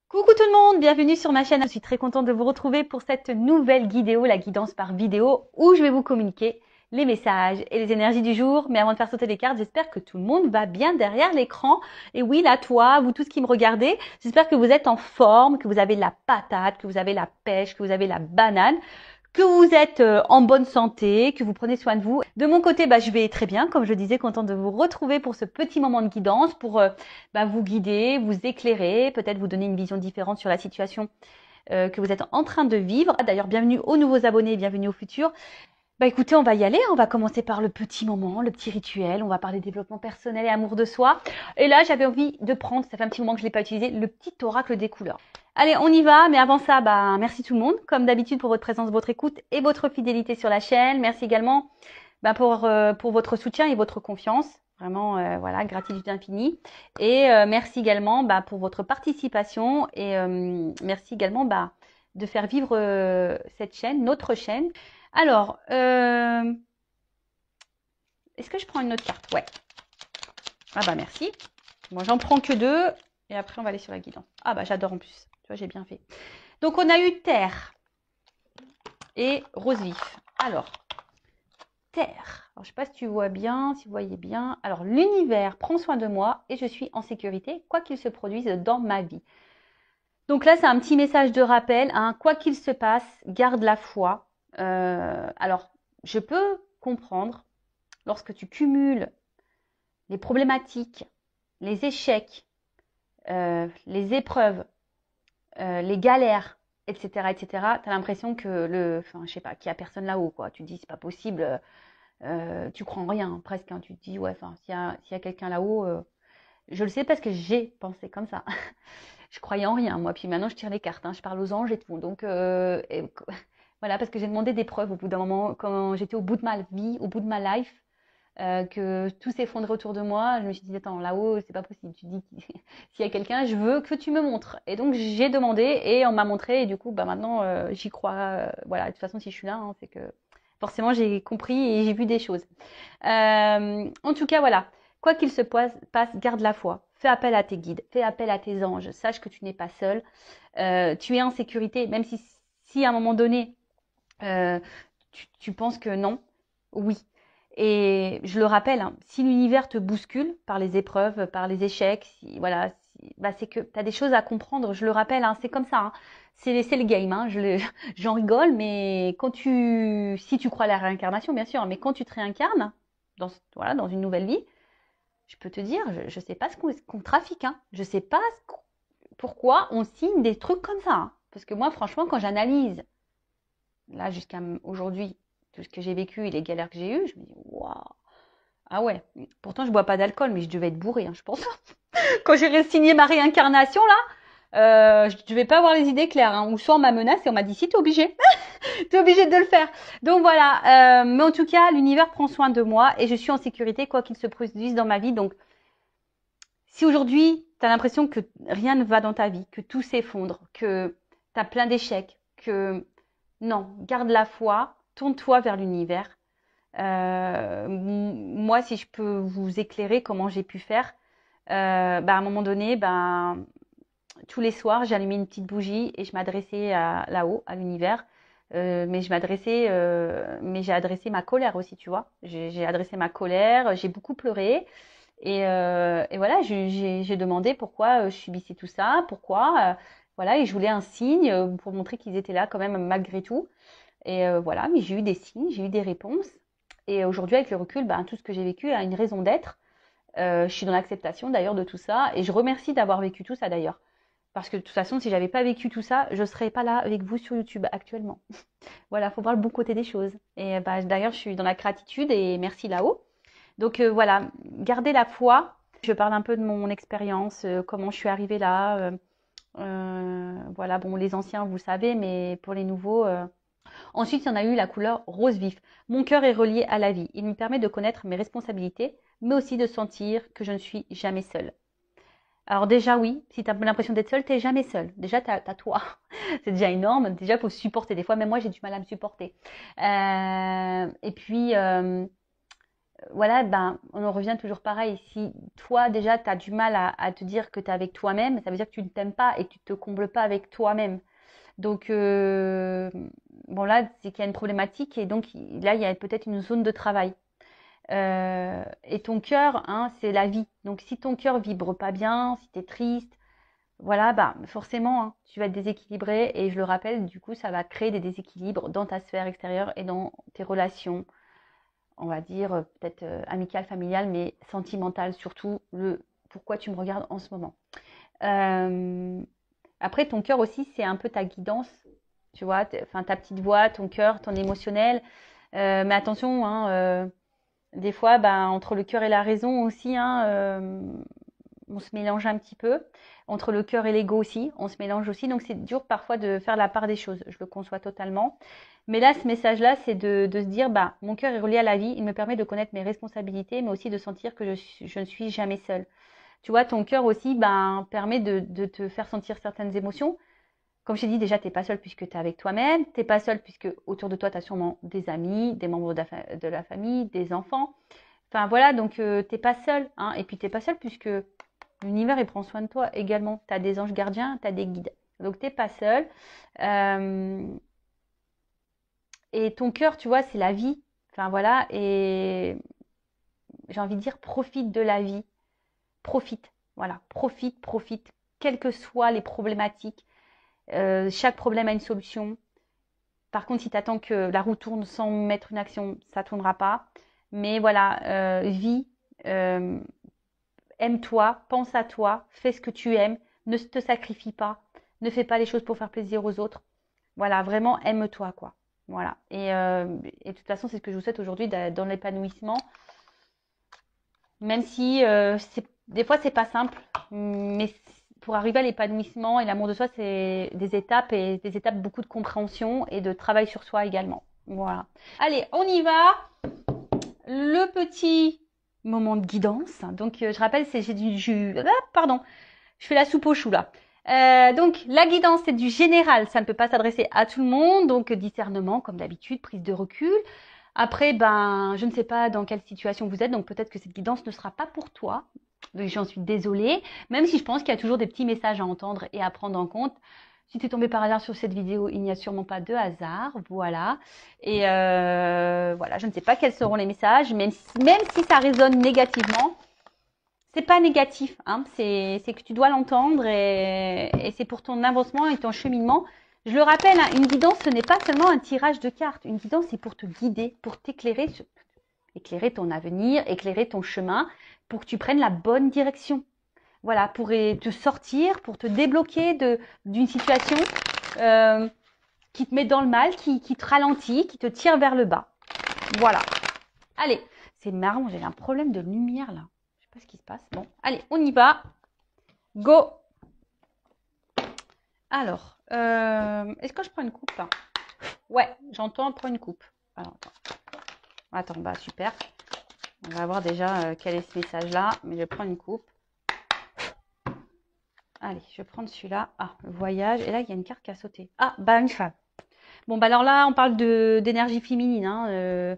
Coucou tout le monde, bienvenue sur ma chaîne. Je suis très contente de vous retrouver pour cette nouvelle guidéo, la guidance par vidéo, où je vais vous communiquer les messages et les énergies du jour. Mais avant de faire sauter les cartes, j'espère que tout le monde va bien derrière l'écran. Et oui, là, toi, vous tous qui me regardez, j'espère que vous êtes en forme, que vous avez la patate, que vous avez la pêche, que vous avez la banane, que vous êtes en bonne santé, que vous prenez soin de vous. De mon côté, je vais très bien, comme je le disais, contente de vous retrouver pour ce petit moment de guidance, pour vous guider, vous éclairer, peut-être vous donner une vision différente sur la situation que vous êtes en train de vivre. D'ailleurs, bienvenue aux nouveaux abonnés, bienvenue aux futurs. Écoutez, on va y aller, on va commencer par le petit moment, le petit rituel, on va parler développement personnel et amour de soi. Et là, j'avais envie de prendre, ça fait un petit moment que je ne l'ai pas utilisé, le petit oracle des couleurs. Allez, on y va, mais avant ça, merci tout le monde, comme d'habitude pour votre présence, votre écoute et votre fidélité sur la chaîne. Merci également pour votre soutien et votre confiance. Vraiment, voilà, gratitude infinie. Et merci également pour votre participation et merci également de faire vivre cette chaîne, notre chaîne. Alors, est-ce que je prends une autre carte? Ouais. Ah merci. Moi, j'en prends que deux. Et après, on va aller sur la guidance. Ah j'adore en plus. Tu vois, j'ai bien fait. Donc, on a eu terre et rose vif. Alors, terre. Alors, je ne sais pas si tu vois bien, si vous voyez bien. Alors, l'univers prend soin de moi et je suis en sécurité, quoi qu'il se produise dans ma vie. Donc là, c'est un petit message de rappel. Quoi qu'il se passe, garde la foi. Alors, je peux comprendre lorsque tu cumules les problématiques, les échecs, les épreuves, les galères, etc., etc., tu as l'impression que je sais pas, qu'il n'y a personne là-haut, quoi. Tu te dis, c'est pas possible, tu crois en rien, presque, hein. Tu te dis, ouais, s'il y a quelqu'un là-haut, je le sais parce que j'ai pensé comme ça. Je croyais en rien, moi. Puis maintenant, je tire les cartes, hein. Je parle aux anges et tout. Donc, voilà, parce que j'ai demandé des preuves au bout d'un moment, quand j'étais au bout de ma vie, au bout de ma life, que tout s'effondrait autour de moi. Je me suis dit, attends, là-haut, c'est pas possible. Tu dis, s'il y a quelqu'un, je veux que tu me montres. Et donc, j'ai demandé et on m'a montré. Et du coup, maintenant, j'y crois. Voilà, de toute façon, si je suis là, hein, c'est que forcément, j'ai compris et j'ai vu des choses. En tout cas, voilà. Quoi qu'il se passe, garde la foi. Fais appel à tes guides, fais appel à tes anges. Sache que tu n'es pas seul. Tu es en sécurité, même si à un moment donné, euh, tu penses que non. Oui. Et je le rappelle, hein, si l'univers te bouscule par les épreuves, par les échecs, voilà, c'est que tu as des choses à comprendre. Je le rappelle, hein, c'est comme ça. Hein. C'est le game. Hein, j'en rigole, mais si tu crois à la réincarnation, bien sûr, mais quand tu te réincarnes dans une nouvelle vie, je peux te dire, je ne sais pas ce qu'on trafique. Hein. Je ne sais pas pourquoi on signe des trucs comme ça. Hein. Parce que moi, franchement, quand j'analyse, là, jusqu'à aujourd'hui, tout ce que j'ai vécu et les galères que j'ai eues, je me dis, waouh. Ah ouais, pourtant je bois pas d'alcool, mais je devais être bourrée, hein, je pense. Quand j'ai signé ma réincarnation, là, je devais pas avoir les idées claires. Hein. Ou soit on m'a menacé et on m'a dit, si, t'es obligé. T'es obligé de le faire. Donc voilà, mais en tout cas, l'univers prend soin de moi et je suis en sécurité, quoi qu'il se produise dans ma vie. Donc, si aujourd'hui, tu as l'impression que rien ne va dans ta vie, que tout s'effondre, que tu as plein d'échecs, que non, garde la foi, tourne-toi vers l'univers. Moi, si je peux vous éclairer comment j'ai pu faire, à un moment donné, tous les soirs, j'allumais une petite bougie et je m'adressais là-haut, à l'univers. Mais j'ai adressé ma colère aussi, tu vois. J'ai adressé ma colère, j'ai beaucoup pleuré. Et voilà, j'ai demandé pourquoi je subissais tout ça, pourquoi, voilà, et je voulais un signe pour montrer qu'ils étaient là quand même malgré tout. Et voilà, mais j'ai eu des signes, j'ai eu des réponses. Et aujourd'hui, avec le recul, tout ce que j'ai vécu a une raison d'être. Je suis dans l'acceptation d'ailleurs de tout ça, et je remercie d'avoir vécu tout ça d'ailleurs. Parce que de toute façon, si j'avais pas vécu tout ça, je serais pas là avec vous sur YouTube actuellement. Voilà, faut voir le bon côté des choses. Et d'ailleurs, je suis dans la gratitude et merci là-haut. Donc voilà, gardez la foi. Je parle un peu de mon expérience, comment je suis arrivée là. Voilà, bon, les anciens, vous savez, mais pour les nouveaux. Ensuite, il y en a eu la couleur rose vif. Mon cœur est relié à la vie. Il me permet de connaître mes responsabilités, mais aussi de sentir que je ne suis jamais seule. Alors déjà, oui, si tu as l'impression d'être seule, tu n'es jamais seule. Déjà, tu as toi. C'est déjà énorme. Déjà, il faut se supporter. Des fois, même moi, j'ai du mal à me supporter. Et puis, voilà, ben, on en revient toujours pareil. Si toi, déjà, tu as du mal à te dire que tu es avec toi-même, ça veut dire que tu ne t'aimes pas et que tu ne te combles pas avec toi-même. Donc, bon, là, c'est qu'il y a une problématique et donc là, il y a peut-être une zone de travail. Et ton cœur, hein, c'est la vie. Donc, si ton cœur vibre pas bien, si tu es triste, voilà, bah, forcément, hein, tu vas être déséquilibré. Et je le rappelle, du coup, ça va créer des déséquilibres dans ta sphère extérieure et dans tes relations, on va dire, peut-être amicales, familiales, mais sentimentales, surtout le pourquoi tu me regardes en ce moment. Euh, Après, ton cœur aussi, c'est un peu ta guidance, tu vois, enfin ta petite voix, ton cœur, ton émotionnel. Mais attention, hein, des fois, ben, entre le cœur et la raison aussi, hein, on se mélange un petit peu. Entre le cœur et l'ego aussi, on se mélange aussi. Donc, c'est dur parfois de faire la part des choses. Je le conçois totalement. Mais là, ce message-là, c'est de se dire, bah, mon cœur est relié à la vie. Il me permet de connaître mes responsabilités, mais aussi de sentir que je ne suis jamais seule. Tu vois, ton cœur aussi ben, permet de te faire sentir certaines émotions. Comme je t'ai dit, déjà, tu n'es pas seul puisque tu es avec toi-même. Tu n'es pas seul puisque autour de toi, tu as sûrement des amis, des membres de la famille, des enfants. Enfin voilà, donc tu n'es pas seul. Hein. Et puis tu n'es pas seul puisque l'univers, il prend soin de toi également. Tu as des anges gardiens, tu as des guides. Donc tu n'es pas seul. Et ton cœur, tu vois, c'est la vie. Enfin voilà, et j'ai envie de dire, profite de la vie. Profite, voilà, profite, quelles que soient les problématiques. Chaque problème a une solution. Par contre, si tu attends que la roue tourne sans mettre une action, ça ne tournera pas. Mais voilà, vis, euh, aime-toi, pense à toi, fais ce que tu aimes, ne te sacrifie pas, ne fais pas les choses pour faire plaisir aux autres. Voilà, vraiment aime-toi, quoi. Voilà. Et de toute façon, c'est ce que je vous souhaite aujourd'hui dans l'épanouissement. Même si des fois, c'est pas simple, mais pour arriver à l'épanouissement et l'amour de soi, c'est des étapes et des étapes beaucoup de compréhension et de travail sur soi également. Voilà. Allez, on y va. Le petit moment de guidance. Donc, je rappelle, j'ai du jus. Ah, pardon, je fais la soupe aux choux là. Donc, la guidance, c'est du général. Ça ne peut pas s'adresser à tout le monde. Donc, discernement, comme d'habitude, prise de recul. Après, ben, je ne sais pas dans quelle situation vous êtes, donc peut-être que cette guidance ne sera pas pour toi. Donc, j'en suis désolée, même si je pense qu'il y a toujours des petits messages à entendre et à prendre en compte. Si tu es tombé par hasard sur cette vidéo, il n'y a sûrement pas de hasard, voilà. Et voilà, je ne sais pas quels seront les messages, même si ça résonne négativement, c'est pas négatif, hein, c'est que tu dois l'entendre et c'est pour ton avancement et ton cheminement. Je le rappelle, hein, une guidance, ce n'est pas seulement un tirage de cartes. Une guidance, c'est pour te guider, pour t'éclairer, éclairer ton avenir, éclairer ton chemin, pour que tu prennes la bonne direction. Voilà, pour te sortir, pour te débloquer d'une situation qui te met dans le mal, qui te ralentit, qui te tire vers le bas. Voilà. Allez, c'est marrant, j'ai un problème de lumière là. Je sais pas ce qui se passe. Bon, allez, on y va. Go. Alors, est-ce que je prends une coupe là? Ouais, j'entends, prends une coupe. Alors, attends, bah super. On va voir déjà quel est ce message-là, mais je prends une coupe. Allez, je vais prendre celui-là. Ah, le voyage. Et là, il y a une carte qui a sauté. Ah, bah une femme. Bon, bah alors là, on parle d'énergie féminine. Hein,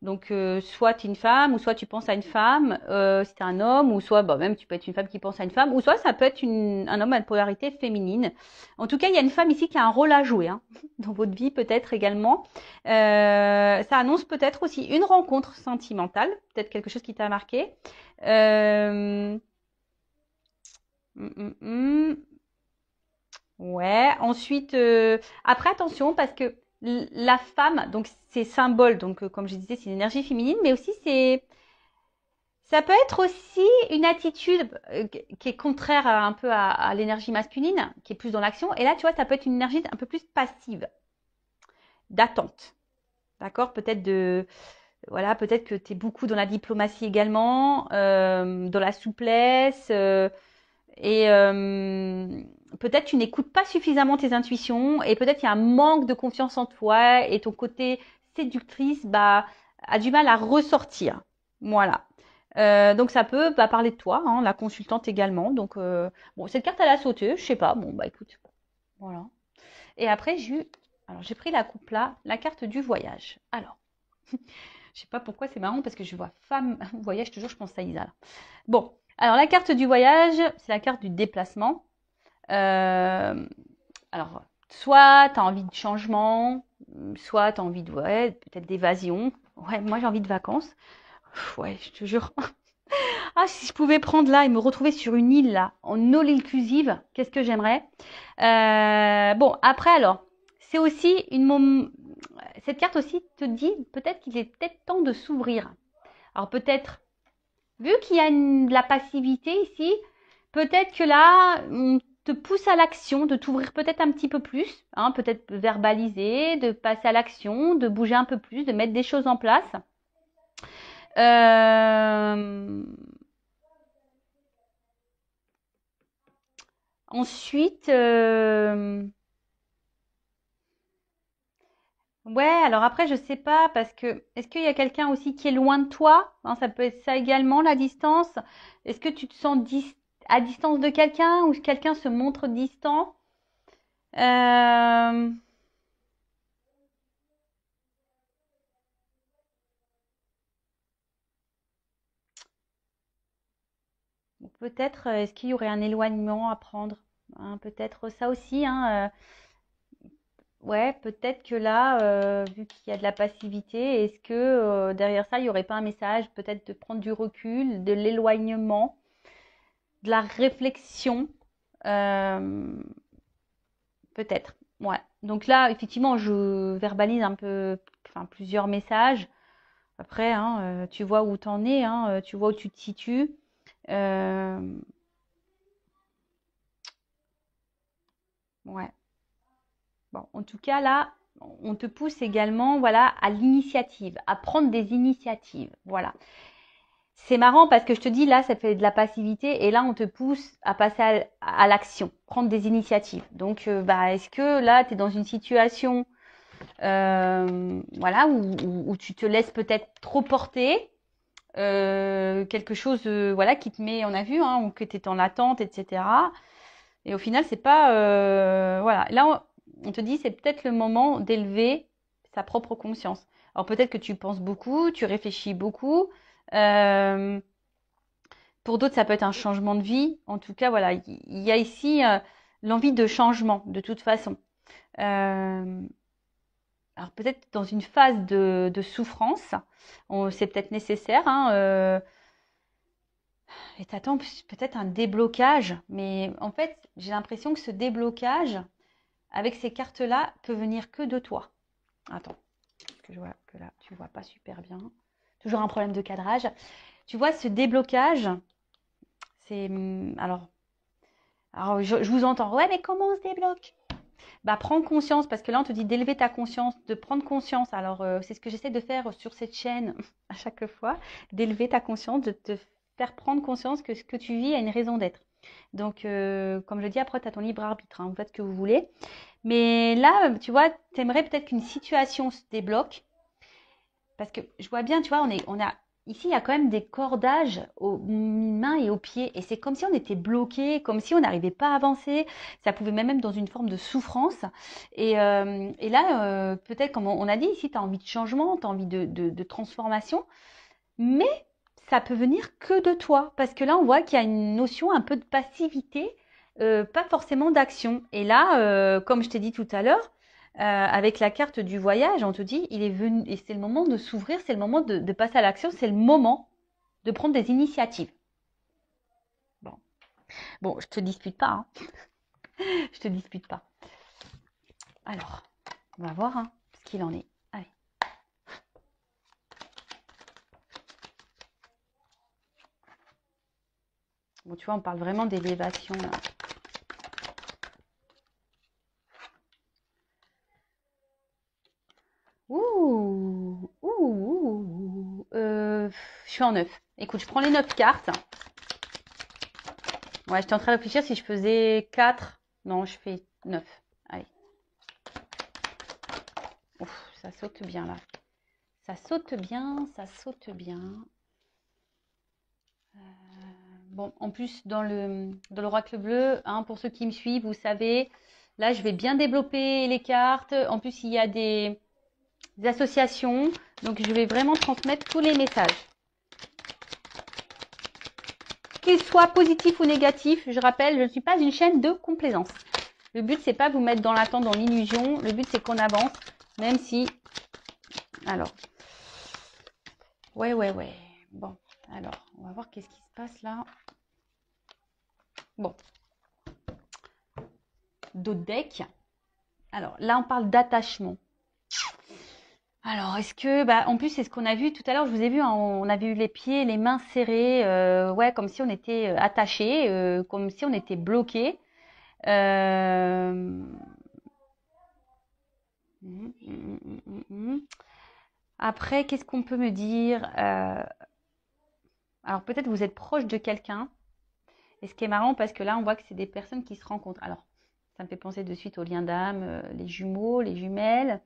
donc, soit tu es une femme, ou soit tu penses à une femme, si tu es un homme, ou soit bah, même tu peux être une femme qui pense à une femme, ou soit ça peut être un homme à une polarité féminine. En tout cas, il y a une femme ici qui a un rôle à jouer, hein, dans votre vie peut-être également. Ça annonce peut-être aussi une rencontre sentimentale, peut-être quelque chose qui t'a marqué. Ouais, ensuite, après attention parce que la femme, donc c'est symbole, donc comme je disais, c'est une énergie féminine, mais aussi ça peut être aussi une attitude qui est contraire un peu à l'énergie masculine, qui est plus dans l'action. Et là, tu vois, ça peut être une énergie un peu plus passive, d'attente. D'accord? Voilà, peut-être que tu es beaucoup dans la diplomatie également, dans la souplesse, et peut-être tu n'écoutes pas suffisamment tes intuitions, et peut-être il y a un manque de confiance en toi, et ton côté séductrice bah, a du mal à ressortir. Voilà. Donc ça peut parler de toi, hein, la consultante également. Donc bon, cette carte elle a sauté, je sais pas. Bon bah écoute, voilà. Et après j'ai pris la coupe là, la carte du voyage. Alors, Je sais pas pourquoi, c'est marrant parce que je vois femme, voyage toujours, je pense à Isa. Là. Bon, alors la carte du voyage, c'est la carte du déplacement. Alors, soit tu as envie de changement, soit tu as envie de, ouais, peut-être d'évasion. Ouais, moi j'ai envie de vacances. Ouais, je te jure. Ah, si je pouvais prendre là et me retrouver sur une île là, en all inclusive, qu'est-ce que j'aimerais. Bon, après alors, c'est aussi cette carte aussi te dit peut-être qu'il est peut-être temps de s'ouvrir. Alors peut-être, vu qu'il y a de la passivité ici, peut-être que là, on te pousse à l'action, de t'ouvrir peut-être un petit peu plus, hein, peut-être verbaliser, de passer à l'action, de bouger un peu plus, de mettre des choses en place. Ensuite, ouais, alors après, je sais pas, parce que est-ce qu'il y a quelqu'un aussi qui est loin de toi? Hein, ça peut être ça également, la distance. Est-ce que tu te sens à distance de quelqu'un ou quelqu'un se montre distant? Euh, Peut-être, est-ce qu'il y aurait un éloignement à prendre? Hein, peut-être ça aussi, hein, ouais, peut-être que là, vu qu'il y a de la passivité, est-ce que derrière ça, il n'y aurait pas un message, peut-être de prendre du recul, de l'éloignement, de la réflexion, euh, peut-être. Ouais. Donc là, effectivement, je verbalise un peu, enfin, plusieurs messages. Après, hein, tu vois où t'en es, hein, tu vois où tu te situes. Euh, ouais. Bon, en tout cas, là, on te pousse également, voilà, à l'initiative, à prendre des initiatives. Voilà. C'est marrant parce que je te dis, là, ça fait de la passivité et là, on te pousse à passer à l'action, prendre des initiatives. Donc, bah, est-ce que là, tu es dans une situation, voilà, où tu te laisses peut-être trop porter, quelque chose, voilà, qui te met, on a vu, hein, ou que tu es en attente, etc. Et au final, c'est pas, voilà. Là, on te dit, c'est peut-être le moment d'élever sa propre conscience. Alors peut-être que tu penses beaucoup, tu réfléchis beaucoup. Euh, pour d'autres, ça peut être un changement de vie. En tout cas, voilà, il y a ici l'envie de changement, de toute façon. Euh, alors peut-être dans une phase de souffrance, c'est peut-être nécessaire. Hein, et t'attends peut-être un déblocage, mais en fait, j'ai l'impression que ce déblocage, avec ces cartes-là, peut venir que de toi. Attends, parce que je vois que là, tu vois pas super bien. Toujours un problème de cadrage. Tu vois, ce déblocage, c'est... Alors je vous entends. Ouais, mais comment on se débloque? Bah, prends conscience, parce que là, on te dit d'élever ta conscience, de prendre conscience. Alors, c'est ce que j'essaie de faire sur cette chaîne à chaque fois, d'élever ta conscience, de te faire prendre conscience que ce que tu vis a une raison d'être. Donc, comme je dis, après, tu as ton libre arbitre, hein, vous faites ce que vous voulez. Mais là, tu vois, tu aimerais peut-être qu'une situation se débloque. Parce que je vois bien, tu vois, ici, il y a quand même des cordages aux mains et aux pieds. Et c'est comme si on était bloqué, comme si on n'arrivait pas à avancer. Ça pouvait même être dans une forme de souffrance. Et là, peut-être, comme on a dit, ici, tu as envie de changement, tu as envie de transformation. Mais ça peut venir que de toi. Parce que là, on voit qu'il y a une notion un peu de passivité, pas forcément d'action. Et là, comme je t'ai dit tout à l'heure, avec la carte du voyage, on te dit, il est venu, et c'est le moment de s'ouvrir, c'est le moment de passer à l'action, c'est le moment de prendre des initiatives. Bon, bon, je te dispute pas, hein. Je te dispute pas. Alors, on va voir hein, ce qu'il en est. Allez. Bon, tu vois, on parle vraiment d'élévation. Là. Je suis en 9. Écoute, je prends les 9 cartes. Ouais, j'étais en train de réfléchir si je faisais 4. Non, je fais 9. Allez. Ouf, ça saute bien là. Ça saute bien, ça saute bien. Bon, en plus, dans l'oracle bleu, hein, pour ceux qui me suivent, vous savez, là, je vais bien développer les cartes. En plus, il y a des des associations. Donc, je vais vraiment transmettre tous les messages. Qu'ils soient positifs ou négatifs, je rappelle, je ne suis pas une chaîne de complaisance. Le but, c'est pas vous mettre dans l'attente, dans l'illusion. Le but, c'est qu'on avance, même si... Alors, ouais. Bon, alors, on va voir qu'est-ce qui se passe là. Bon. D'autres decks. Alors, là, on parle d'attachement. Alors, est-ce que... en plus, c'est ce qu'on a vu tout à l'heure. Je vous ai vu, hein, on a vu les pieds, les mains serrées. Ouais, comme si on était attachés, comme si on était bloqués. Après, qu'est-ce qu'on peut me dire Alors, peut-être vous êtes proche de quelqu'un. Et ce qui est marrant, parce que là, on voit que c'est des personnes qui se rencontrent. Alors, ça me fait penser de suite aux liens d'âme, les jumeaux, les jumelles.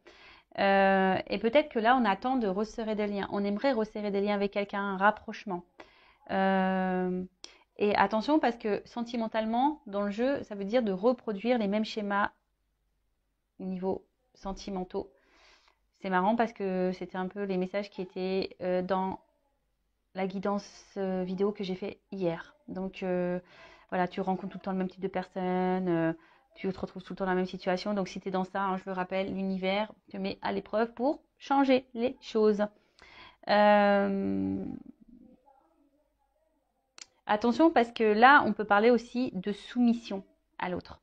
Et peut-être que là, on attend de resserrer des liens. On aimerait resserrer des liens avec quelqu'un, un rapprochement. Et attention, parce que sentimentalement, dans le jeu, ça veut dire de reproduire les mêmes schémas au niveau sentimentaux. C'est marrant parce que c'était un peu les messages qui étaient dans la guidance vidéo que j'ai fait hier. Donc voilà, tu rencontres tout le temps le même type de personne, tu te retrouves tout le temps dans la même situation. Donc si tu es dans ça, hein, je le rappelle, l'univers te met à l'épreuve pour changer les choses. Attention, parce que là, on peut parler aussi de soumission à l'autre.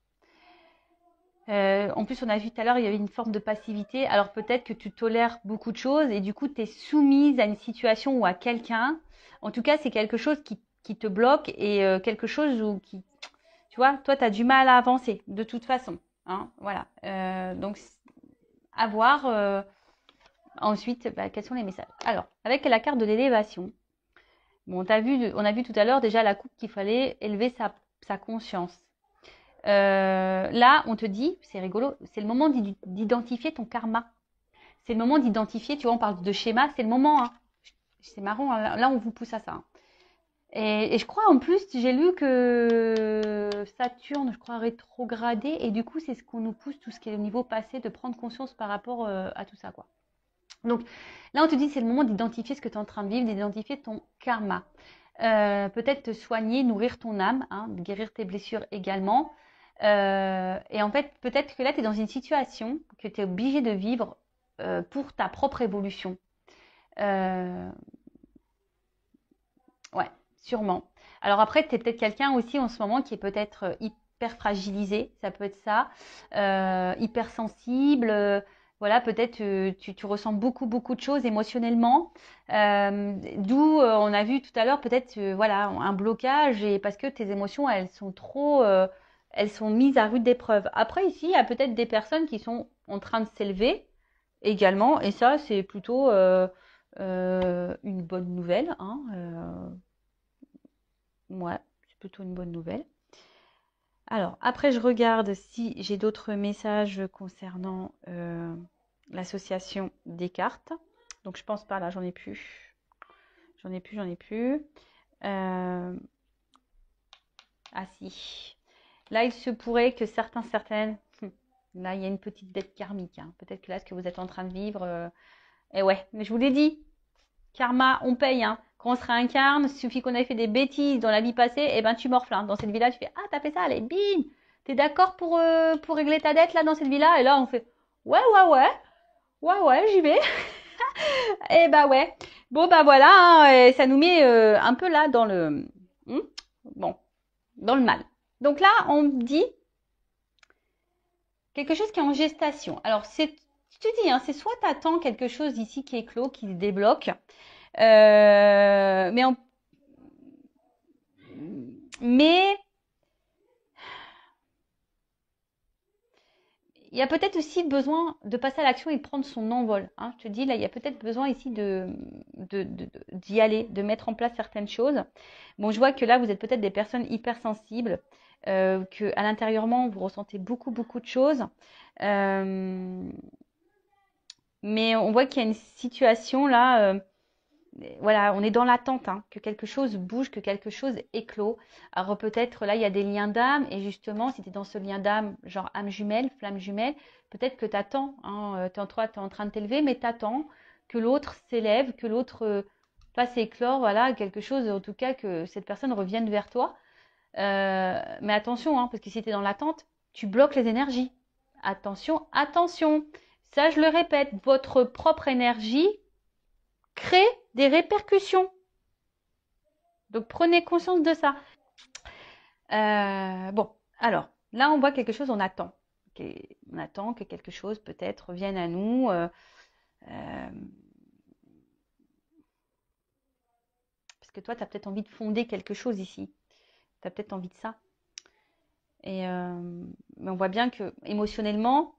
En plus, on a vu tout à l'heure, il y avait une forme de passivité. Alors peut-être que tu tolères beaucoup de choses et du coup, tu es soumise à une situation ou à quelqu'un. En tout cas, c'est quelque chose qui te bloque et quelque chose où qui, tu vois, toi, tu as du mal à avancer de toute façon. Hein, voilà. Donc, à voir ensuite quels sont les messages. Alors, avec la carte de l'élévation, bon, on a vu tout à l'heure déjà la coupe qu'il fallait élever sa conscience. Là, on te dit, c'est rigolo, c'est le moment d'identifier ton karma. C'est le moment d'identifier, tu vois, on parle de schéma, c'est le moment. Hein. C'est marrant, hein, là, on vous pousse à ça. Hein. Et je crois, en plus, j'ai lu que Saturne, je crois, rétrogradé, et du coup, c'est ce qu'on nous pousse, tout ce qui est au niveau passé, de prendre conscience par rapport à tout ça, quoi. Donc, là, on te dit, c'est le moment d'identifier ce que tu es en train de vivre, d'identifier ton karma. Peut-être te soigner, nourrir ton âme, hein, guérir tes blessures également. Et en fait, peut-être que là, tu es dans une situation que tu es obligé de vivre pour ta propre évolution. Ouais, sûrement. Alors après, tu es peut-être quelqu'un aussi en ce moment qui est peut-être hyper fragilisé, ça peut être ça, hyper sensible. Voilà, peut-être tu ressens beaucoup de choses émotionnellement. D'où on a vu tout à l'heure peut-être voilà un blocage et parce que tes émotions elles sont trop elles sont mises à rude épreuve. Après ici, il y a peut-être des personnes qui sont en train de s'élever également et ça c'est plutôt une bonne nouvelle. Hein, ouais, c'est plutôt une bonne nouvelle. Alors après je regarde si j'ai d'autres messages concernant l'association des cartes. Donc je pense pas là, j'en ai plus. J'en ai plus. Ah si. Là, il se pourrait que certaines, là, il y a une petite dette karmique. Hein. Peut-être que là, ce que vous êtes en train de vivre, et ouais, mais je vous l'ai dit, karma, on paye. Hein. Quand on se réincarne, il suffit qu'on ait fait des bêtises dans la vie passée, et ben tu morfles. Hein. Dans cette vie-là, tu fais, ah, t'as fait ça, allez, bim. T'es d'accord pour régler ta dette là dans cette vie-là? Et là, on fait, ouais, j'y vais. Et bah ouais. Bon, bah voilà, hein, et ça nous met un peu là dans le... bon, dans le mal. Donc là, on dit quelque chose qui est en gestation. Alors, je te dis, hein, c'est soit tu attends quelque chose ici qui est clos, qui se débloque, mais il y a peut-être aussi besoin de passer à l'action et de prendre son envol. Hein. Je te dis, là, il y a peut-être besoin ici d'y aller, de mettre en place certaines choses. Bon, je vois que là, vous êtes peut-être des personnes hypersensibles, que à l'intérieurement, vous ressentez beaucoup de choses. Mais on voit qu'il y a une situation là voilà, on est dans l'attente, hein, que quelque chose bouge, que quelque chose éclot. Alors peut-être là, il y a des liens d'âme, et justement, si tu es dans ce lien d'âme, genre âme jumelle, flamme jumelle, peut-être que tu attends, hein, tu es en train de t'élever, mais tu attends que l'autre s'élève, que l'autre fasse éclore, voilà, quelque chose, en tout cas, que cette personne revienne vers toi. Mais attention, hein, parce que si tu es dans l'attente, tu bloques les énergies. Attention, attention. Ça, je le répète, votre propre énergie crée des répercussions. Donc, prenez conscience de ça. Bon, alors, là, on voit quelque chose, on attend. On attend que quelque chose, peut-être, revienne à nous. Parce que toi, tu as peut-être envie de fonder quelque chose ici. Tu as peut-être envie de ça. Mais on voit bien que émotionnellement,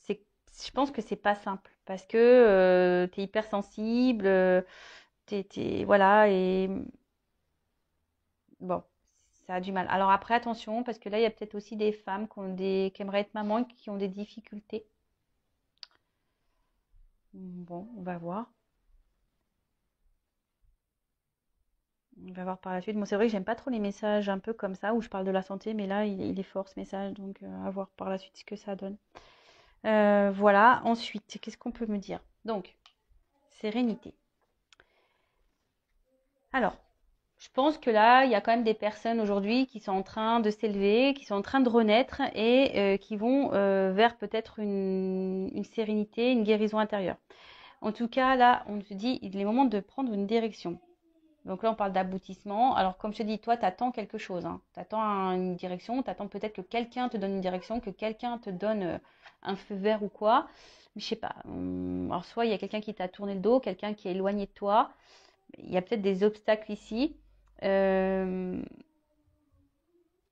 je pense que c'est pas simple. Parce que tu es hypersensible, voilà, et bon, ça a du mal. Alors après, attention, parce que là, il y a peut-être aussi des femmes qui aimeraient être maman et qui ont des difficultés. Bon, on va voir. On va voir par la suite. Moi, c'est vrai que j'aime pas trop les messages un peu comme ça, où je parle de la santé, mais là, il est fort ce message, donc à voir par la suite ce que ça donne. Voilà, ensuite, qu'est-ce qu'on peut me dire? Donc, sérénité. Alors, je pense que là, il y a quand même des personnes aujourd'hui qui sont en train de s'élever, qui sont en train de renaître et qui vont vers peut-être une sérénité, une guérison intérieure. En tout cas, là, on se dit, il est moment de prendre une direction. Donc là, on parle d'aboutissement. Alors, comme je te dis, toi, tu attends quelque chose. Hein. Tu attends une direction, tu attends peut-être que quelqu'un te donne une direction, que quelqu'un te donne un feu vert ou quoi. Mais je sais pas. Alors, soit il y a quelqu'un qui t'a tourné le dos, quelqu'un qui est éloigné de toi. Il y a peut-être des obstacles ici. Euh,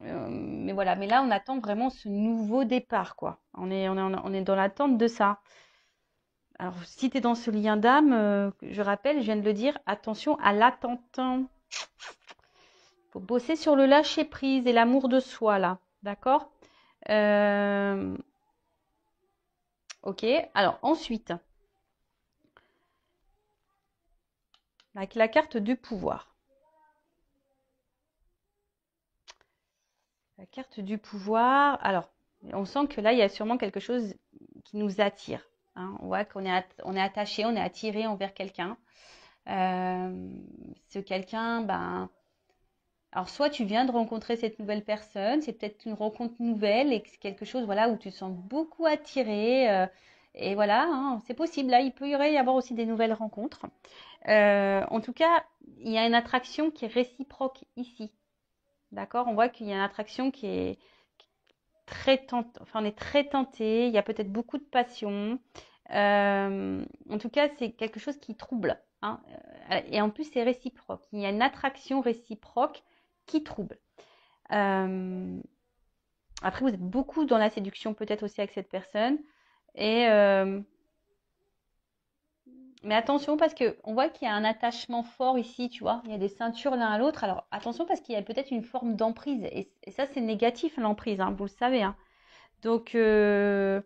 mais voilà, mais là, on attend vraiment ce nouveau départ, quoi. On est dans l'attente de ça. Alors, si tu es dans ce lien d'âme, je rappelle, je viens de le dire, attention à l'attente. Il faut bosser sur le lâcher-prise et l'amour de soi, là. D'accord. Ok, alors ensuite, avec la carte du pouvoir. La carte du pouvoir, alors, on sent que là, il y a sûrement quelque chose qui nous attire. Hein. On voit on est attaché, on est attiré envers quelqu'un. Ce quelqu'un, ben, alors soit tu viens de rencontrer cette nouvelle personne, c'est peut-être une rencontre nouvelle et c'est quelque chose, voilà, où tu te sens beaucoup attiré. Et voilà, hein, c'est possible. Là, il peut y avoir aussi des nouvelles rencontres. En tout cas, il y a une attraction qui est réciproque ici. D'accord? On voit qu'il y a une attraction qui est très tentée. Enfin, on est très tenté. Il y a peut-être beaucoup de passion. En tout cas, c'est quelque chose qui trouble. Hein. Et en plus, c'est réciproque. Il y a une attraction réciproque qui trouble. Après, vous êtes beaucoup dans la séduction, peut-être aussi avec cette personne. Et mais attention parce que on voit qu'il y a un attachement fort ici, tu vois. Il y a des ceintures l'un à l'autre. Alors attention parce qu'il y a peut-être une forme d'emprise. Et ça, c'est négatif, l'emprise, hein, vous le savez. Hein. Donc, bon,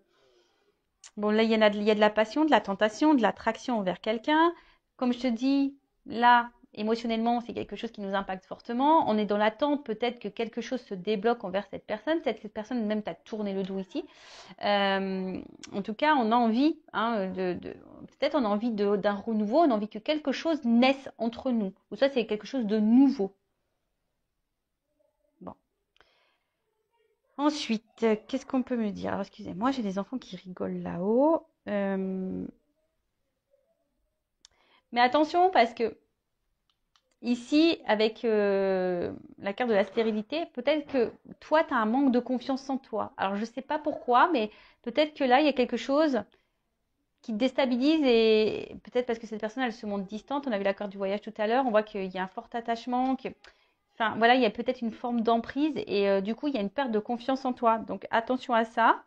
là, il y a de la passion, de la tentation, de l'attraction envers quelqu'un. Comme je te dis, là, émotionnellement, c'est quelque chose qui nous impacte fortement. On est dans l'attente peut-être que quelque chose se débloque envers cette personne. Peut-être que cette personne même t'a tourné le dos ici. En tout cas, on a envie, hein, peut-être on a envie d'un renouveau, on a envie que quelque chose naisse entre nous. Ou ça, c'est quelque chose de nouveau. Bon. Ensuite, qu'est-ce qu'on peut me dire? Alors, excusez-moi, j'ai des enfants qui rigolent là-haut. Mais attention, parce que ici, avec la carte de la stérilité, peut-être que toi, tu as un manque de confiance en toi. Alors, je ne sais pas pourquoi, mais peut-être que là, il y a quelque chose qui te déstabilise et peut-être parce que cette personne, elle se montre distante. On a vu la carte du voyage tout à l'heure. On voit qu'il y a un fort attachement. Enfin, voilà, il y a peut-être une forme d'emprise et du coup, il y a une perte de confiance en toi. Donc, attention à ça.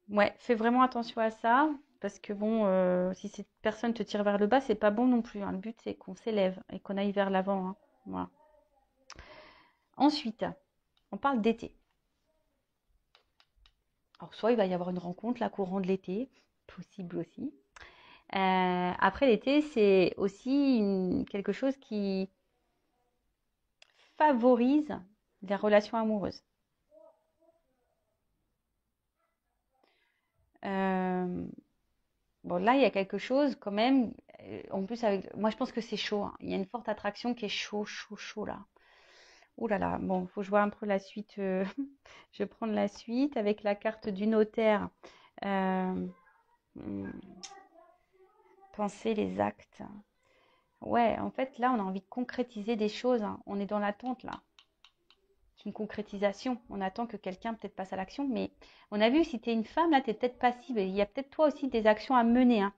Ouais, fais vraiment attention à ça. Parce que bon, si cette personne te tire vers le bas, c'est pas bon non plus. Hein. Le but, c'est qu'on s'élève et qu'on aille vers l'avant. Hein. Voilà. Ensuite, on parle d'été. Alors, soit il va y avoir une rencontre, la courant de l'été, possible aussi. Après l'été, c'est aussi quelque chose qui favorise les relations amoureuses. Bon, là, il y a quelque chose quand même. En plus, moi, je pense que c'est chaud, hein. Il y a une forte attraction qui est chaud, chaud, chaud là. Ouh là là. Bon, faut que je vois un peu la suite. Je vais prendre la suite avec la carte du notaire. Euh, hmm, Penser les actes. Ouais, en fait, là, on a envie de concrétiser des choses, hein. On est dans l'attente là. C'est une concrétisation. On attend que quelqu'un peut-être passe à l'action. Mais on a vu, si tu es une femme, là, tu es peut-être passive. Il y a peut-être toi aussi des actions à mener, hein.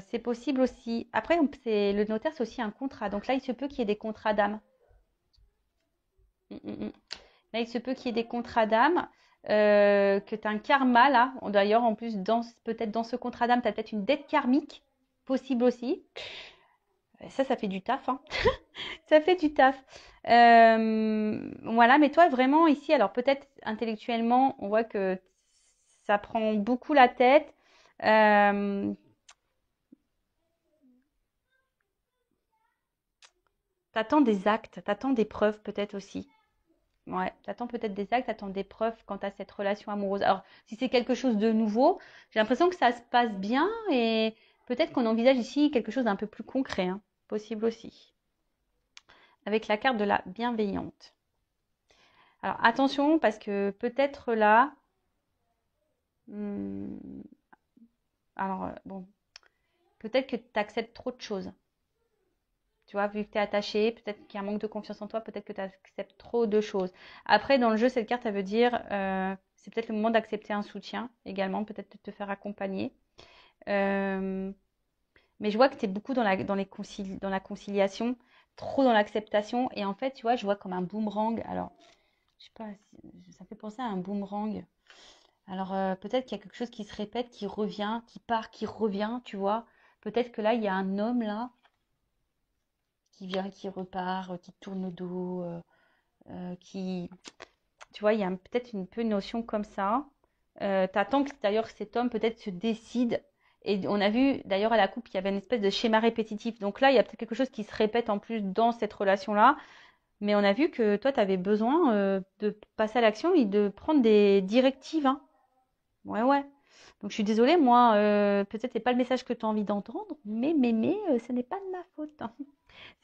C'est possible aussi. Après, le notaire, c'est aussi un contrat. Donc là, il se peut qu'il y ait des contrats d'âme. Mm, mm, mm. Là, il se peut qu'il y ait des contrats d'âme, que tu as un karma là. D'ailleurs, en plus, peut-être dans ce contrat d'âme, tu as peut-être une dette karmique, possible aussi. Ça fait du taf, hein. Ça fait du taf. Voilà, mais toi, vraiment, ici, alors peut-être intellectuellement, on voit que ça prend beaucoup la tête. Euh, T'attends des actes, t'attends des preuves peut-être aussi. Ouais, t'attends peut-être des actes, t'attends des preuves quant à cette relation amoureuse. Alors, si c'est quelque chose de nouveau, j'ai l'impression que ça se passe bien et peut-être qu'on envisage ici quelque chose d'un peu plus concret, hein. Possible aussi. Avec la carte de la bienveillante. Alors, attention parce que peut-être là, hmm, alors bon, peut-être que tu acceptes trop de choses. Tu vois, vu que tu es attaché, peut-être qu'il y a un manque de confiance en toi, peut-être que tu acceptes trop de choses. Après, dans le jeu, cette carte, elle veut dire, c'est peut-être le moment d'accepter un soutien également, peut-être de te faire accompagner. Euh, mais je vois que tu es beaucoup dans la conciliation, trop dans l'acceptation. Et en fait, tu vois, je vois comme un boomerang. Alors, je sais pas, ça fait penser à un boomerang. Alors, peut-être qu'il y a quelque chose qui se répète, qui revient, qui part, qui revient, tu vois. Peut-être que là, il y a un homme là qui vient, qui repart, qui tourne le dos, qui, tu vois, il y a peut-être un peu une notion comme ça. T'attends que d'ailleurs cet homme peut-être se décide. Et on a vu d'ailleurs à la coupe, il y avait une espèce de schéma répétitif. Donc là, il y a peut-être quelque chose qui se répète en plus dans cette relation-là. Mais on a vu que toi, tu avais besoin de passer à l'action et de prendre des directives, hein. Ouais, ouais. Donc je suis désolée, moi, peut-être c'est pas le message que tu as envie d'entendre, mais ce n'est pas de ma faute, hein.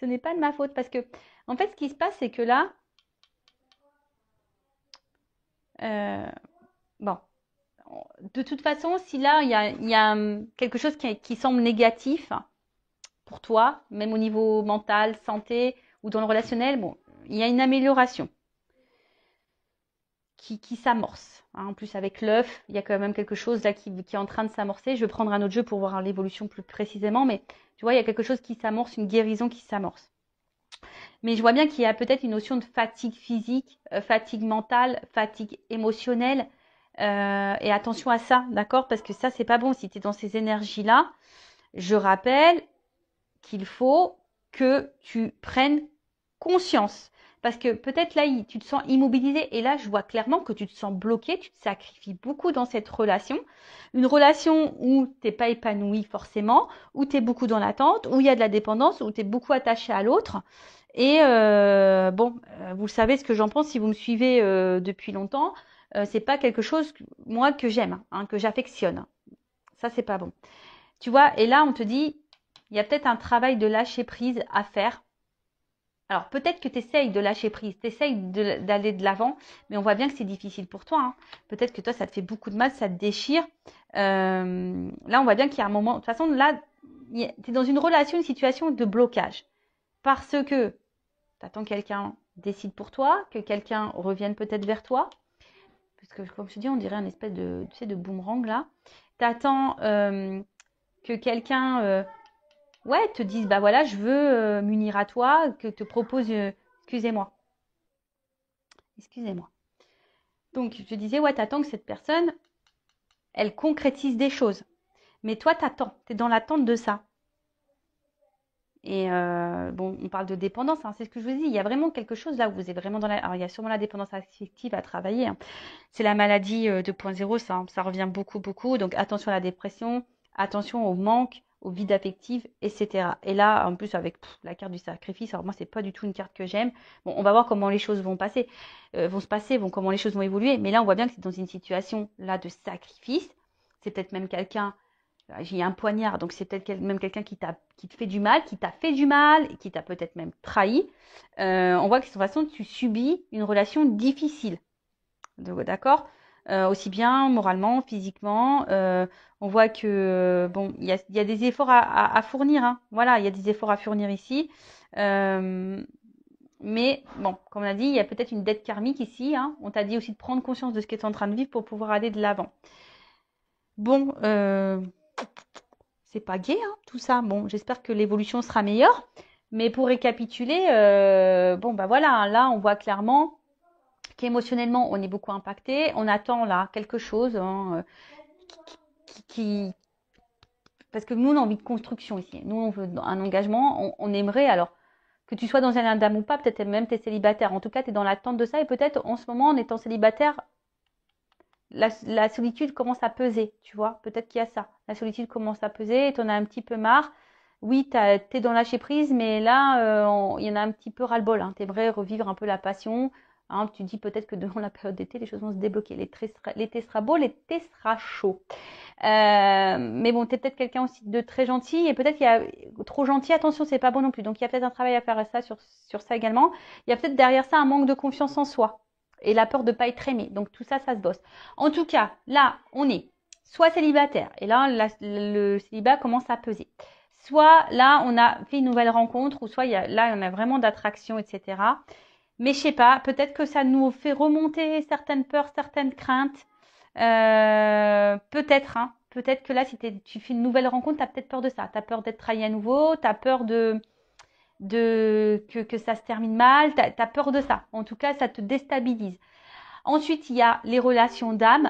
Ce n'est pas de ma faute parce que, en fait, ce qui se passe, c'est que là, euh, bon, de toute façon, si là, il y a quelque chose qui semble négatif pour toi, même au niveau mental, santé ou dans le relationnel, bon, il y a une amélioration qui s'amorce, hein. En plus, avec l'œuf, il y a quand même quelque chose là qui est en train de s'amorcer. Je vais prendre un autre jeu pour voir l'évolution plus précisément, mais tu vois, il y a quelque chose qui s'amorce, une guérison qui s'amorce. Mais je vois bien qu'il y a peut-être une notion de fatigue physique, fatigue mentale, fatigue émotionnelle. Et attention à ça, d'accord? Parce que ça, c'est pas bon si tu es dans ces énergies-là. Je rappelle qu'il faut que tu prennes conscience. Parce que peut-être là, tu te sens immobilisé. Et là, je vois clairement que tu te sens bloqué. Tu te sacrifies beaucoup dans cette relation. Une relation où tu n'es pas épanoui forcément, où tu es beaucoup dans l'attente, où il y a de la dépendance, où tu es beaucoup attaché à l'autre. Et bon, vous savez ce que j'en pense si vous me suivez depuis longtemps. C'est pas quelque chose, moi, que j'aime, hein, que j'affectionne. Ça, c'est pas bon. Tu vois, et là, on te dit, il y a peut-être un travail de lâcher prise à faire. Alors, peut-être que tu essayes de lâcher prise, tu essayes d'aller de l'avant, mais on voit bien que c'est difficile pour toi, hein. Peut-être que toi, ça te fait beaucoup de mal, ça te déchire. Là, on voit bien qu'il y a un moment. De toute façon, là, tu es dans une relation, une situation de blocage. Parce que tu attends que quelqu'un décide pour toi, que quelqu'un revienne peut-être vers toi. Parce que, comme je te dis, on dirait un espèce de, tu sais, de boomerang là. Tu attends que quelqu'un ouais, te dise, bah voilà, je veux m'unir à toi, que te propose, excusez-moi, excusez-moi. Donc, je disais, ouais, t'attends que cette personne, elle concrétise des choses. Mais toi, t'attends, t'es dans l'attente de ça. Et bon, on parle de dépendance, hein, c'est ce que je vous dis. Il y a vraiment quelque chose là où vous êtes vraiment dans la. Alors, il y a sûrement la dépendance affective à travailler, hein. C'est la maladie 2.0, ça revient beaucoup, beaucoup. Donc, attention à la dépression, attention au manque, au vide affectif, etc. Et là, en plus, avec la carte du sacrifice, alors moi, c'est pas du tout une carte que j'aime. Bon, on va voir comment les choses vont se passer, comment les choses vont évoluer. Mais là, on voit bien que c'est dans une situation là de sacrifice. C'est peut-être même quelqu'un, j'ai un poignard, donc c'est peut-être même quelqu'un qui te fait du mal, qui t'a fait du mal, qui t'a peut-être même trahi. On voit que de toute façon, tu subis une relation difficile. D'accord? Aussi bien moralement, physiquement. On voit que bon, il y a des efforts à fournir. Hein. Voilà, il y a des efforts à fournir ici. Mais bon, comme on a dit, il y a peut-être une dette karmique ici. Hein. On t'a dit aussi de prendre conscience de ce que tu es en train de vivre pour pouvoir aller de l'avant. Bon, c'est pas gai, hein, tout ça. Bon, j'espère que l'évolution sera meilleure. Mais pour récapituler, bon, bah voilà, là, on voit clairement qu'émotionnellement, on est beaucoup impacté. On attend là quelque chose hein, qui... Parce que nous, on a envie de construction ici. Nous, on veut un engagement. On aimerait, alors, que tu sois dans un dame ou pas, peut-être même tu es célibataire. En tout cas, tu es dans l'attente de ça. Et peut-être, en ce moment, en étant célibataire, la solitude commence à peser, tu vois. Peut-être qu'il y a ça. La solitude commence à peser et tu en as un petit peu marre. Oui, tu es dans lâcher prise, mais là, il y en a un petit peu ras-le-bol. Hein. Tu aimerais revivre un peu la passion. Hein, tu dis peut-être que devant la période d'été, les choses vont se débloquer. L'été sera beau, l'été sera chaud. Mais bon, tu es peut-être quelqu'un aussi de très gentil et peut-être qu'il y a trop gentil. Attention, c'est pas bon non plus. Donc, il y a peut-être un travail à faire à ça, sur ça également. Il y a peut-être derrière ça un manque de confiance en soi et la peur de ne pas être aimé. Donc, tout ça, ça se bosse. En tout cas, là, on est soit célibataire et là, le célibat commence à peser. Soit là, on a fait une nouvelle rencontre ou soit là, on a vraiment d'attraction, etc. Mais je sais pas, peut-être que ça nous fait remonter certaines peurs, certaines craintes. Peut-être, hein. Peut-être que là, si tu fais une nouvelle rencontre, tu as peut-être peur de ça. Tu as peur d'être trahi à nouveau, tu as peur que ça se termine mal, tu as peur de ça. En tout cas, ça te déstabilise. Ensuite, il y a les relations d'âme,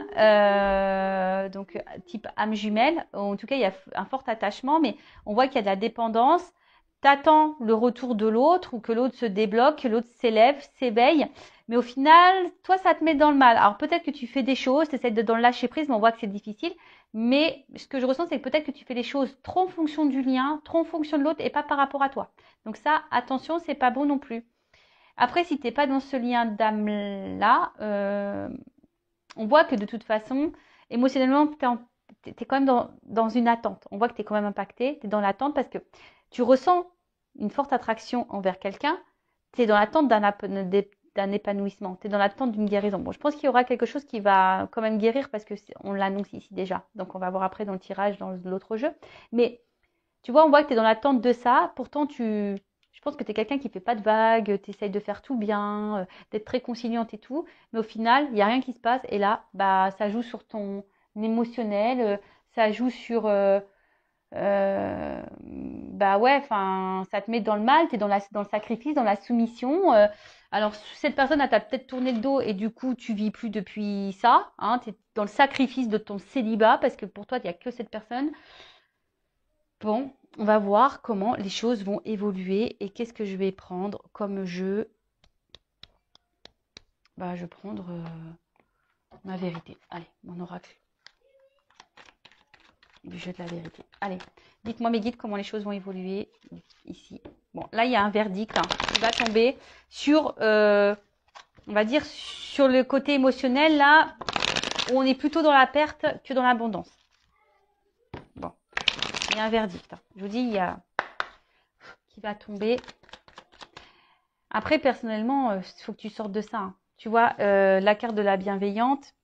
donc type âme jumelle. En tout cas, il y a un fort attachement, mais on voit qu'il y a de la dépendance. T'attends le retour de l'autre ou que l'autre se débloque, que l'autre s'élève, s'éveille. Mais au final, toi, ça te met dans le mal. Alors peut-être que tu fais des choses, tu essaies de dans le lâcher prise, mais on voit que c'est difficile. Mais ce que je ressens, c'est que peut-être que tu fais les choses trop en fonction du lien, trop en fonction de l'autre et pas par rapport à toi. Donc ça, attention, c'est pas bon non plus. Après, si tu n'es pas dans ce lien d'âme-là, on voit que de toute façon, émotionnellement, tu es quand même dans une attente. On voit que tu es quand même impacté, tu es dans l'attente parce que tu ressens une forte attraction envers quelqu'un, tu es dans l'attente d'un épanouissement, tu es dans l'attente d'une guérison. Bon, je pense qu'il y aura quelque chose qui va quand même guérir parce qu'on l'annonce ici déjà. Donc, on va voir après dans le tirage, dans l'autre jeu. Mais tu vois, on voit que tu es dans l'attente de ça. Pourtant, je pense que tu es quelqu'un qui ne fait pas de vagues, tu essayes de faire tout bien, d'être très conciliante et tout. Mais au final, il n'y a rien qui se passe. Et là, bah, ça joue sur ton émotionnel, ça joue sur... bah ouais, enfin, ça te met dans le mal, tu es dans le sacrifice, dans la soumission. Alors, cette personne, elle t'a peut-être tourné le dos et du coup, tu vis plus depuis ça. Hein, tu es dans le sacrifice de ton célibat parce que pour toi, il n'y a que cette personne. Bon, on va voir comment les choses vont évoluer et qu'est-ce que je vais prendre comme jeu. Bah, je vais prendre ma vérité. Allez, mon oracle du jeu de la vérité. Allez, dites-moi mes guides comment les choses vont évoluer ici. Bon, là, il y a un verdict hein, qui va tomber sur, on va dire, sur le côté émotionnel, là, où on est plutôt dans la perte que dans l'abondance. Bon, il y a un verdict. Hein. Je vous dis, il y a qui va tomber. Après, personnellement, il faut que tu sortes de ça. Hein. Tu vois, la carte de la bienveillante,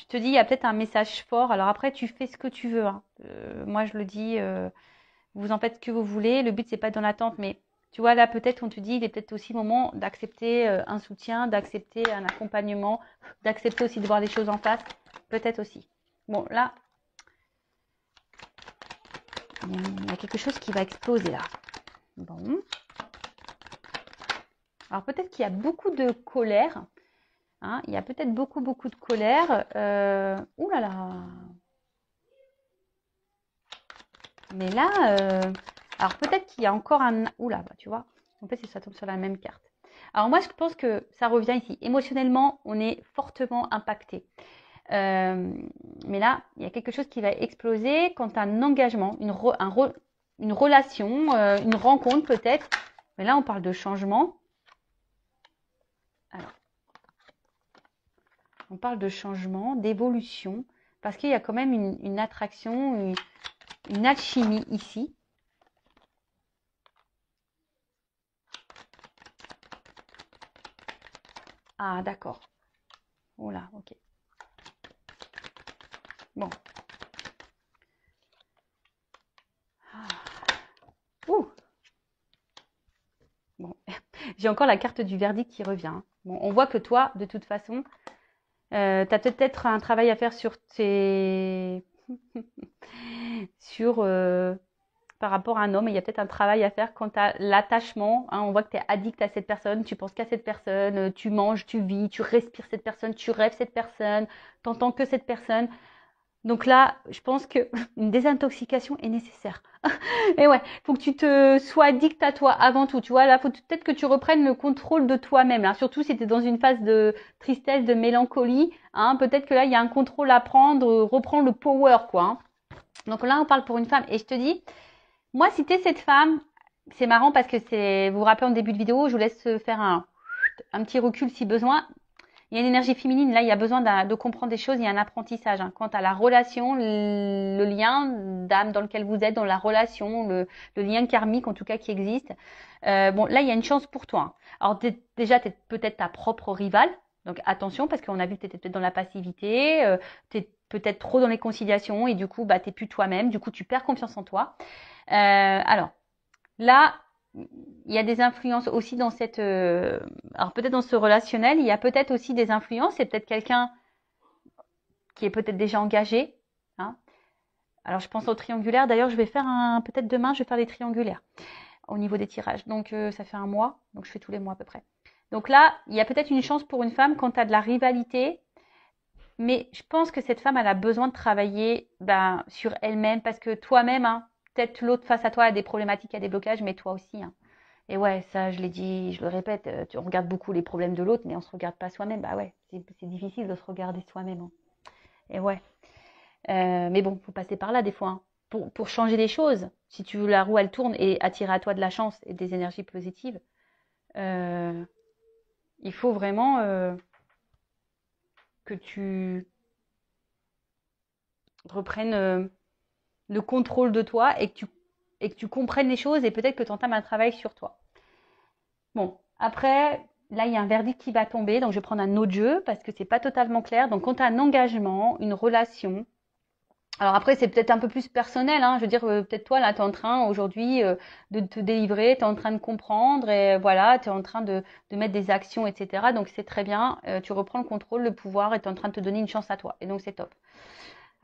je te dis, il y a peut-être un message fort. Alors après, tu fais ce que tu veux. Hein. Moi, je le dis, vous en faites ce que vous voulez. Le but, c'est pas dans l'attente. Mais tu vois, là, peut-être, on te dit, il est peut-être aussi le moment d'accepter un soutien, d'accepter un accompagnement, d'accepter aussi de voir les choses en face. Peut-être aussi. Bon, là, il y a quelque chose qui va exploser là. Bon. Alors peut-être qu'il y a beaucoup de colère. Hein, il y a peut-être beaucoup de colère. Ouh là là. Mais là, alors peut-être qu'il y a encore un... Ouh là, bah, tu vois. En fait, ça tombe sur la même carte. Alors moi, je pense que ça revient ici. Émotionnellement, on est fortement impacté. Mais là, il y a quelque chose qui va exploser quand tu as un engagement, une relation, une rencontre peut-être. Mais là, on parle de changement. Alors, on parle de changement, d'évolution, parce qu'il y a quand même une attraction, une alchimie ici. Ah, d'accord. Oh là, ok. Bon. Ah. Ouh. Bon. J'ai encore la carte du verdict qui revient. Bon, on voit que toi, de toute façon, tu as peut-être un travail à faire sur tes... sur... par rapport à un homme, il y a peut-être un travail à faire quant à l'attachement. Hein, on voit que tu es addict à cette personne, tu penses qu'à cette personne, tu manges, tu vis, tu respires cette personne, tu rêves cette personne, tu n'entends que cette personne. Donc là, je pense qu'une désintoxication est nécessaire. Et ouais, il faut que tu te sois addict à toi avant tout. Tu vois, là, faut peut-être que tu reprennes le contrôle de toi-même. Là. Surtout si tu es dans une phase de tristesse, de mélancolie. Hein, peut-être que là, il y a un contrôle à prendre, reprendre le power, quoi. Hein. Donc là, on parle pour une femme. Et je te dis, moi, si tu es cette femme, c'est marrant parce que vous vous rappelez en début de vidéo, je vous laisse faire un petit recul si besoin. Il y a une énergie féminine, là, il y a besoin de comprendre des choses, il y a un apprentissage. Hein. Quant à la relation, le lien d'âme dans lequel vous êtes, dans la relation, le lien karmique en tout cas qui existe. Bon, là, il y a une chance pour toi. Hein. Alors déjà, tu es peut-être ta propre rivale, donc attention parce qu'on a vu que tu étais peut-être dans la passivité, tu es peut-être trop dans les conciliations et du coup, bah, tu n'es plus toi-même, du coup, tu perds confiance en toi. Alors, là, il y a des influences aussi dans cette... alors peut-être dans ce relationnel, il y a peut-être aussi des influences. C'est peut-être quelqu'un qui est peut-être déjà engagé. Hein. Alors je pense au triangulaire. D'ailleurs, je vais faire peut-être demain, je vais faire des triangulaires au niveau des tirages. Donc ça fait un mois. Donc je fais tous les mois à peu près. Donc là, il y a peut-être une chance pour une femme quand tu as de la rivalité. Mais je pense que cette femme, elle a besoin de travailler sur elle-même parce que toi-même, hein, peut-être l'autre face à toi a des problématiques, a des blocages, mais toi aussi. Hein. Et ouais, ça, je l'ai dit, je le répète, on regarde beaucoup les problèmes de l'autre, mais on se regarde pas soi-même. Bah ouais, c'est difficile de se regarder soi-même. Hein. Et ouais. Mais bon, faut passer par là des fois. Hein. Pour changer les choses, si tu veux la roue, elle tourne et attirer à toi de la chance et des énergies positives, il faut vraiment que tu reprennes le contrôle de toi et que tu comprennes les choses et peut-être que tu entames un travail sur toi. Bon, après, là, il y a un verdict qui va tomber, donc je vais prendre un autre jeu parce que c'est pas totalement clair. Donc, quand tu as un engagement, une relation, alors après, c'est peut-être un peu plus personnel, hein. Je veux dire, peut-être toi, là, tu es en train aujourd'hui de te délivrer, tu es en train de comprendre et voilà, tu es en train de mettre des actions, etc. Donc, c'est très bien, tu reprends le contrôle, le pouvoir et tu es en train de te donner une chance à toi. Et donc, c'est top.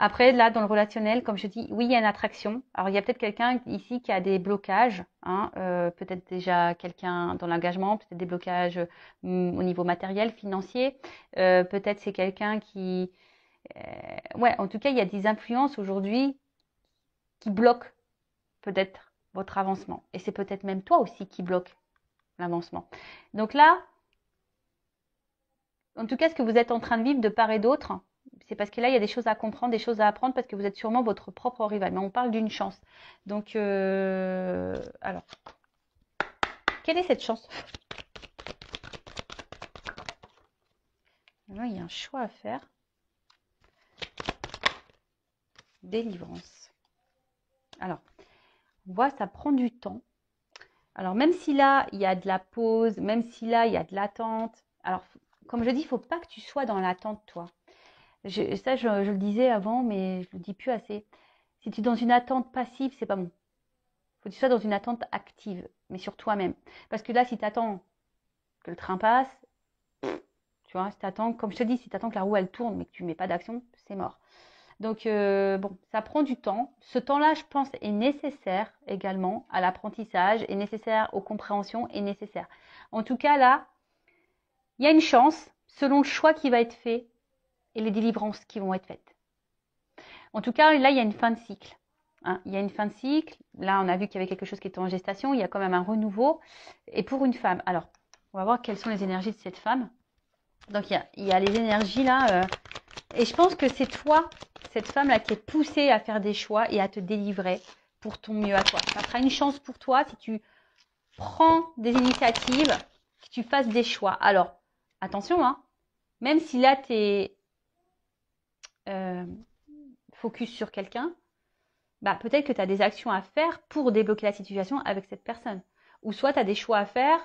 Après, là, dans le relationnel, comme je dis, oui, il y a une attraction. Alors, il y a peut-être quelqu'un ici qui a des blocages, hein, peut-être déjà quelqu'un dans l'engagement, peut-être des blocages au niveau matériel, financier. Peut-être c'est quelqu'un qui... ouais, en tout cas, il y a des influences aujourd'hui qui bloquent peut-être votre avancement. Et c'est peut-être même toi aussi qui bloque l'avancement. Donc là, en tout cas, ce que vous êtes en train de vivre de part et d'autre, c'est parce que là, il y a des choses à comprendre, des choses à apprendre, parce que vous êtes sûrement votre propre rival. Mais on parle d'une chance. Donc, alors, quelle est cette chance? Là, il y a un choix à faire. Délivrance. Alors, on voit, ça prend du temps. Alors, même si là, il y a de la pause, même si là, il y a de l'attente. Alors, comme je dis, il ne faut pas que tu sois dans l'attente, toi. Je le disais avant, mais je ne le dis plus assez. Si tu es dans une attente passive, c'est pas bon. Il faut que tu sois dans une attente active, mais sur toi-même. Parce que là, si tu attends que le train passe, tu vois, si tu attends, comme je te dis, si tu attends que la roue elle tourne, mais que tu ne mets pas d'action, c'est mort. Donc, bon, ça prend du temps. Ce temps-là, je pense, est nécessaire également à l'apprentissage, est nécessaire aux compréhensions, est nécessaire. En tout cas, là, il y a une chance, selon le choix qui va être fait et les délivrances qui vont être faites. En tout cas, là, il y a une fin de cycle. Hein, il y a une fin de cycle. Là, on a vu qu'il y avait quelque chose qui était en gestation. Il y a quand même un renouveau. Et pour une femme, alors, on va voir quelles sont les énergies de cette femme. Donc, il y a les énergies là Et je pense que c'est toi, cette femme-là, qui est poussée à faire des choix et à te délivrer pour ton mieux à toi. Ça sera une chance pour toi si tu prends des initiatives, que tu fasses des choix. Alors, attention, hein, même si là, tu es focus sur quelqu'un, bah, peut-être que tu as des actions à faire pour débloquer la situation avec cette personne. Ou soit tu as des choix à faire,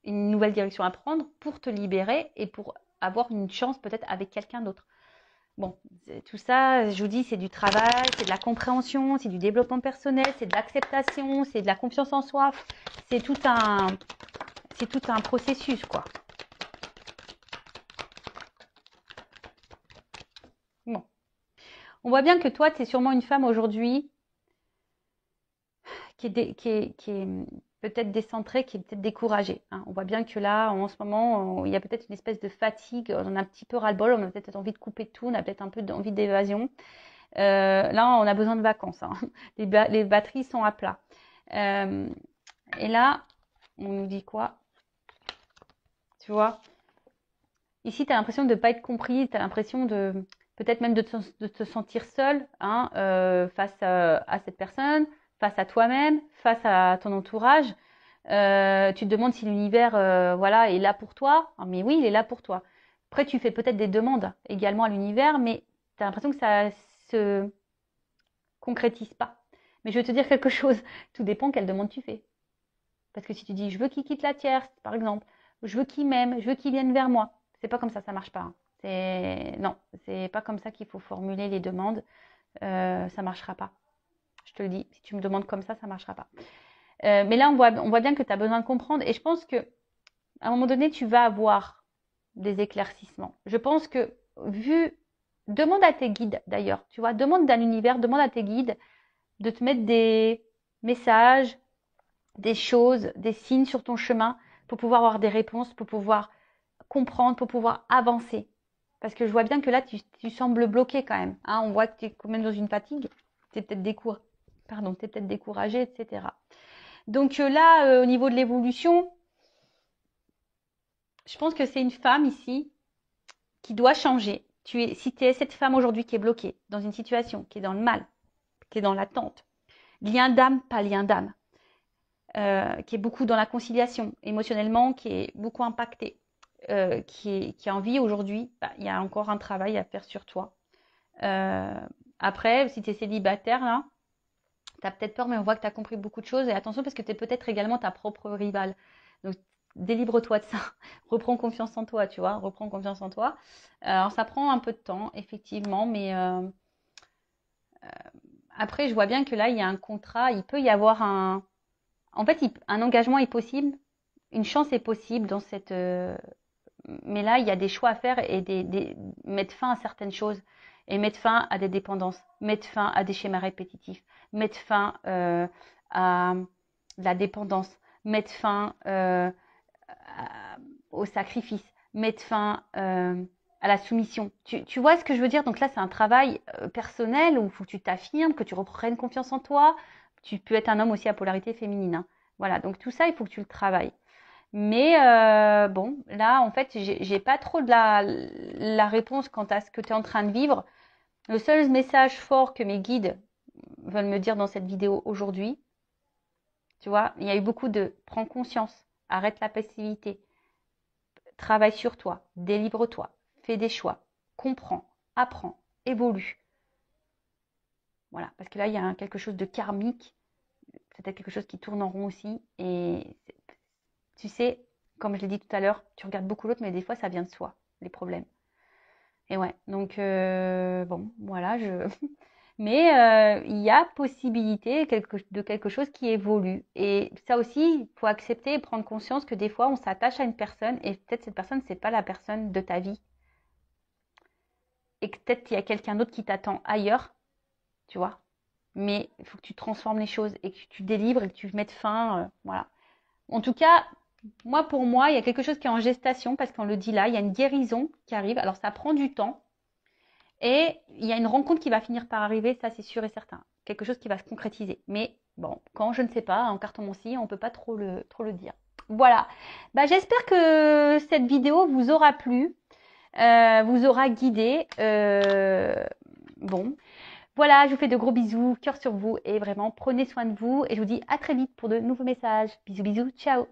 une nouvelle direction à prendre pour te libérer et pour avoir une chance peut-être avec quelqu'un d'autre. Bon, tout ça, je vous dis, c'est du travail, c'est de la compréhension, c'est du développement personnel, c'est de l'acceptation, c'est de la confiance en soi. C'est tout un processus, quoi. Bon. On voit bien que toi, tu es sûrement une femme aujourd'hui qui est peut-être décentrée, qui est peut-être découragée. Hein. On voit bien que là, en ce moment, il y a peut-être une espèce de fatigue, on a un petit peu ras-le-bol, on a peut-être envie de couper tout, on a peut-être un peu envie d'évasion. Là, on a besoin de vacances. Hein. Les batteries sont à plat. Et là, on nous dit quoi? Tu vois? Ici, tu as l'impression de ne pas être compris, tu as l'impression de peut-être même de te sentir seule hein, face à cette personne, face à toi-même, face à ton entourage. Tu te demandes si l'univers voilà, est là pour toi. Ah, mais oui, il est là pour toi. Après, tu fais peut-être des demandes également à l'univers, mais tu as l'impression que ça se concrétise pas. Mais je vais te dire quelque chose, tout dépend quelle demande tu fais. Parce que si tu dis je veux qu'il quitte la tierce, par exemple, je veux qu'il m'aime, je veux qu'il vienne vers moi, c'est pas comme ça marche pas. Hein. Non, c'est pas comme ça qu'il faut formuler les demandes. Ça marchera pas. Je te le dis, si tu me demandes comme ça marchera pas. Mais là, on voit bien que tu as besoin de comprendre. Et je pense que à un moment donné, tu vas avoir des éclaircissements. Je pense que demande à tes guides d'ailleurs, tu vois, demande à l'univers, demande à tes guides de te mettre des messages, des choses, des signes sur ton chemin pour pouvoir avoir des réponses, pour pouvoir comprendre, pour pouvoir avancer. Parce que je vois bien que là, tu sembles bloqué quand même. Hein, on voit que tu es quand même dans une fatigue. Tu es peut-être découragé, etc. Donc là, au niveau de l'évolution, je pense que c'est une femme ici qui doit changer. Si tu es cette femme aujourd'hui qui est bloquée dans une situation, qui est dans le mal, qui est dans l'attente, lien d'âme, pas lien d'âme, qui est beaucoup dans la conciliation émotionnellement, qui est beaucoup impactée, qui a envie aujourd'hui, il y a encore un travail à faire sur toi. Après, si tu es célibataire, là, tu as peut-être peur, mais on voit que tu as compris beaucoup de choses. Et attention, parce que tu es peut-être également ta propre rivale. Donc, délivre-toi de ça. Reprends confiance en toi, tu vois. Reprends confiance en toi. Alors, ça prend un peu de temps, effectivement, mais après, je vois bien que là, il y a un contrat. Il peut y avoir en fait, un engagement est possible. Une chance est possible dans cette... mais là, il y a des choix à faire et mettre fin à certaines choses et mettre fin à des dépendances, mettre fin à des schémas répétitifs, mettre fin à la dépendance, mettre fin au sacrifice, mettre fin à la soumission. Tu vois ce que je veux dire? Donc là, c'est un travail personnel où il faut que tu t'affirmes, que tu reprennes confiance en toi. Tu peux être un homme aussi à polarité féminine. Hein. Voilà, donc tout ça, il faut que tu le travailles. Mais bon, là, en fait, j'ai pas trop de la réponse quant à ce que tu es en train de vivre. Le seul message fort que mes guides veulent me dire dans cette vidéo aujourd'hui, tu vois, il y a eu beaucoup de prends conscience, arrête la passivité, travaille sur toi, délivre-toi, fais des choix, comprends, apprends, évolue. Voilà, parce que là, il y a quelque chose de karmique, peut-être quelque chose qui tourne en rond aussi. Et tu sais, comme je l'ai dit tout à l'heure, tu regardes beaucoup l'autre, mais des fois, ça vient de soi, les problèmes. Et ouais, donc bon, voilà, mais il y a possibilité de quelque chose qui évolue. Et ça aussi, il faut accepter et prendre conscience que des fois, on s'attache à une personne et peut-être cette personne, c'est pas la personne de ta vie. Et que peut-être qu'il y a quelqu'un d'autre qui t'attend ailleurs, tu vois. Mais il faut que tu transformes les choses et que tu délivres et que tu mettes fin, voilà. En tout cas, pour moi, il y a quelque chose qui est en gestation parce qu'on le dit là, il y a une guérison qui arrive. Alors, ça prend du temps. Et il y a une rencontre qui va finir par arriver, ça c'est sûr et certain. Quelque chose qui va se concrétiser. Mais bon, quand je ne sais pas, en cartomancie, on ne peut pas trop le dire. Voilà. J'espère que cette vidéo vous aura plu. vous aura guidé. Bon, voilà, je vous fais de gros bisous, cœur sur vous et vraiment prenez soin de vous et je vous dis à très vite pour de nouveaux messages. Bisous, bisous, ciao.